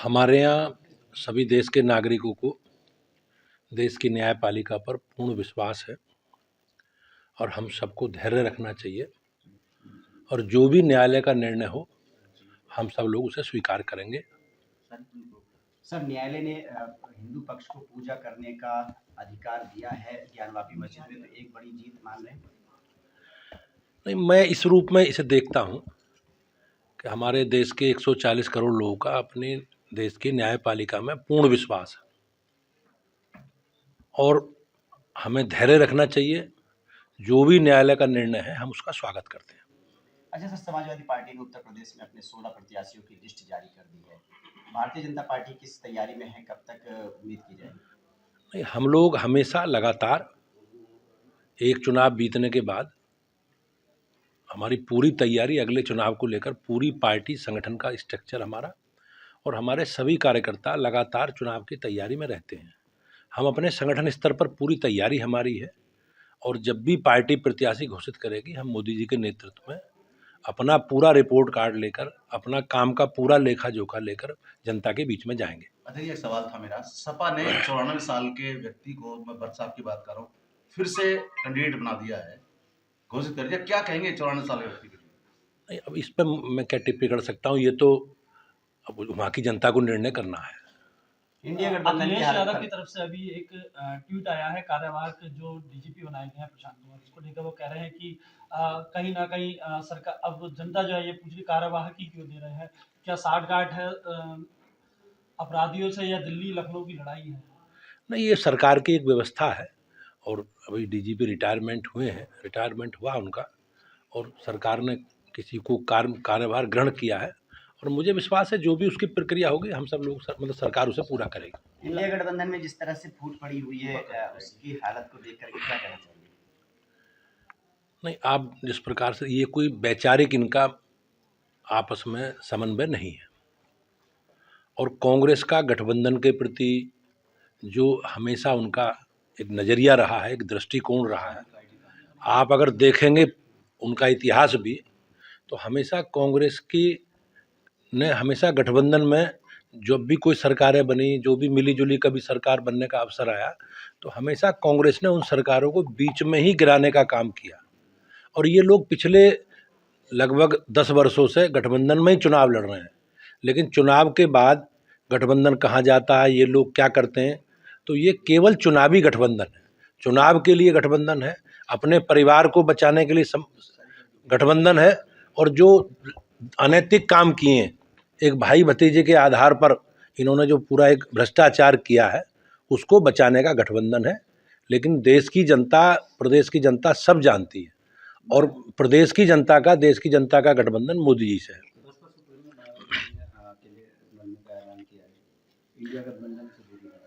हमारे यहाँ सभी देश के नागरिकों को देश की न्यायपालिका पर पूर्ण विश्वास है और हम सबको धैर्य रखना चाहिए और जो भी न्यायालय का निर्णय हो हम सब लोग उसे स्वीकार करेंगे। सर, न्यायालय ने हिंदू पक्ष को पूजा करने का अधिकार दिया है ज्ञानवापी मस्जिद में, तो एक बड़ी जीत मान रहे हैं? नहीं, मैं इस रूप में इसे देखता हूँ कि हमारे देश के 140 करोड़ लोगों का अपने देश की न्यायपालिका में पूर्ण विश्वास है और हमें धैर्य रखना चाहिए। जो भी न्यायालय का निर्णय है हम उसका स्वागत करते हैं। अच्छा सर, समाजवादी पार्टी ने उत्तर प्रदेश में अपने 16 प्रत्याशियों की लिस्ट जारी कर दी है। भारतीय जनता पार्टी किस तैयारी में है, कब तक उम्मीद की जाएगी? नहीं, हम लोग हमेशा लगातार एक चुनाव बीतने के बाद हमारी पूरी तैयारी अगले चुनाव को लेकर, पूरी पार्टी संगठन का स्ट्रक्चर हमारा और हमारे सभी कार्यकर्ता लगातार चुनाव की तैयारी में रहते हैं। हम अपने संगठन स्तर पर पूरी तैयारी हमारी है और जब भी पार्टी प्रत्याशी घोषित करेगी हम मोदी जी के नेतृत्व में अपना पूरा रिपोर्ट कार्ड लेकर, अपना काम का पूरा लेखा जोखा लेकर जनता के बीच में जाएंगे। अच्छा, ये एक सवाल था मेरा। सपा ने 94 साल के व्यक्ति को, मैं भट्ट साहब की बात कर रहा हूँ, फिर से कैंडिडेट बना दिया है, घोषित कर दिया। क्या कहेंगे 94 साल के व्यक्ति के लिए? नहीं, अब इस पर मैं क्या टिप्पणी कर सकता हूँ, ये तो अब वहाँ की जनता को निर्णय करना है। इंडिया गठबंधन अखिलेश यादव की तरफ से अभी एक ट्वीट आया है, कार्यवाहक जो डीजीपी बनाए गए हैं प्रशांत कुमार, उसको लेकर वो कह रहे हैं कि कहीं ना कहीं सरकार, अब जनता जो है ये पूछ रही कार्यवाहक ही क्यों दे रहे हैं, क्या साठगांठ है अपराधियों से या दिल्ली लखनऊ की लड़ाई है? नहीं, ये सरकार की एक व्यवस्था है और अभी डीजीपी रिटायरमेंट हुए हैं, रिटायरमेंट हुआ उनका और सरकार ने किसी को कार्यभार ग्रहण किया है और मुझे विश्वास है जो भी उसकी प्रक्रिया होगी हम सब लोग मतलब सरकार उसे पूरा करेगी। इंडिया गठबंधन में जिस तरह से फूट पड़ी हुई है, उसकी हालत को देख करके क्या कहना चाहिए? नहीं, आप जिस प्रकार से, ये कोई वैचारिक इनका आपस में समन्वय नहीं है और कांग्रेस का गठबंधन के प्रति जो हमेशा उनका एक नज़रिया रहा है, एक दृष्टिकोण रहा है, आप अगर देखेंगे उनका इतिहास भी, तो हमेशा कांग्रेस की ने हमेशा गठबंधन में जब भी कोई सरकारें बनी, जो भी मिली जुली कभी सरकार बनने का अवसर आया, तो हमेशा कांग्रेस ने उन सरकारों को बीच में ही गिराने का काम किया और ये लोग पिछले लगभग 10 वर्षों से गठबंधन में ही चुनाव लड़ रहे हैं। लेकिन चुनाव के बाद गठबंधन कहाँ जाता है, ये लोग क्या करते हैं, तो ये केवल चुनावी गठबंधन है, चुनाव के लिए गठबंधन है, अपने परिवार को बचाने के लिए गठबंधन है और जो अनैतिक काम किए, एक भाई भतीजे के आधार पर इन्होंने जो पूरा एक भ्रष्टाचार किया है, उसको बचाने का गठबंधन है। लेकिन देश की जनता, प्रदेश की जनता सब जानती है और प्रदेश की जनता का, देश की जनता का गठबंधन मोदी जी से है।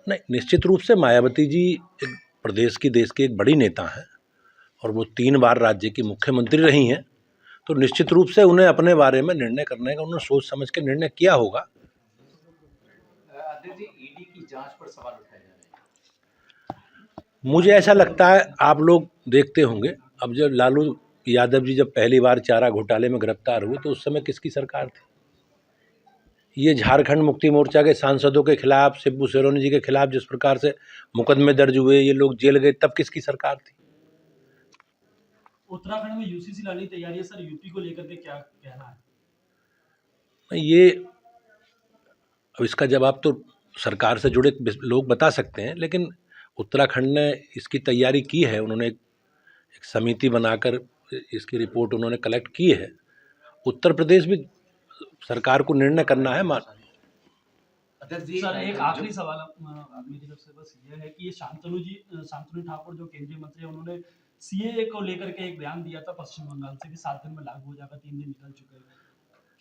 नहीं, निश्चित रूप से मायावती जी एक प्रदेश की, देश की एक बड़ी नेता हैं और वो 3 बार राज्य की मुख्यमंत्री रही हैं, तो निश्चित रूप से उन्हें अपने बारे में निर्णय करने का, उन्होंने सोच समझ के निर्णय किया होगा। ईडी की जांच पर सवाल उठाए जा रहे हैं। मुझे ऐसा लगता है, आप लोग देखते होंगे, अब जब लालू यादव जी जब पहली बार चारा घोटाले में गिरफ्तार हुए तो उस समय किसकी सरकार थी? ये झारखंड मुक्ति मोर्चा के सांसदों के खिलाफ, शिबू सोरेन जी के खिलाफ जिस प्रकार से मुकदमे दर्ज हुए, ये लोग जेल गए, तब किसकी सरकार थी? उत्तराखंड में यूसीसी लाने की तैयारी है सर, यूपी को लेकर के क्या कहना है? ये अब इसका जवाब तो सरकार से जुड़े लोग बता सकते हैं, लेकिन उत्तराखंड ने इसकी तैयारी की है, उन्होंने एक समिति बनाकर इसकी रिपोर्ट उन्होंने कलेक्ट की है। उत्तर प्रदेश भी सरकार को निर्णय करना है। सर, एक आखिरी सवाल मेरी तरफ से बस ये है कि ये शांतनु ठाकुर जो केंद्रीय मंत्री है, उन्होंने सीएए को लेकर के एक बयान दिया था पश्चिम बंगाल से कि 7 दिन में लागू हो जाएगा, 3 दिन निकल चुके हैं,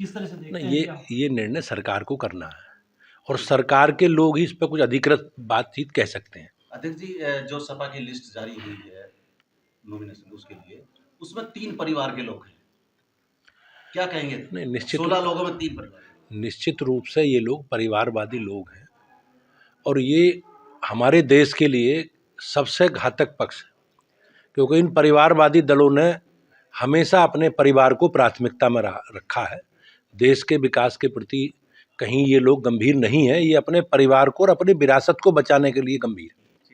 किस तरह से देखते हैं? ये निर्णय सरकार को करना है और सरकार के लोग ही इस पर कुछ अधिकृत बातचीत कह सकते हैं। अध्यक्ष जी, जो सपा की लिस्ट जारी हुई है नॉमिनेशन उसके लिए, उसमें 3 परिवार के लोग हैं, क्या कहेंगे? नहीं, निश्चित 16 लोगों में 3 परिवार। निश्चित रूप से ये लोग परिवारवादी लोग हैं और ये हमारे देश के लिए सबसे घातक पक्ष है, क्योंकि इन परिवारवादी दलों ने हमेशा अपने परिवार को प्राथमिकता में रखा है। देश के विकास के प्रति कहीं ये लोग गंभीर नहीं है, ये अपने परिवार को और अपनी विरासत को बचाने के लिए गंभीर है।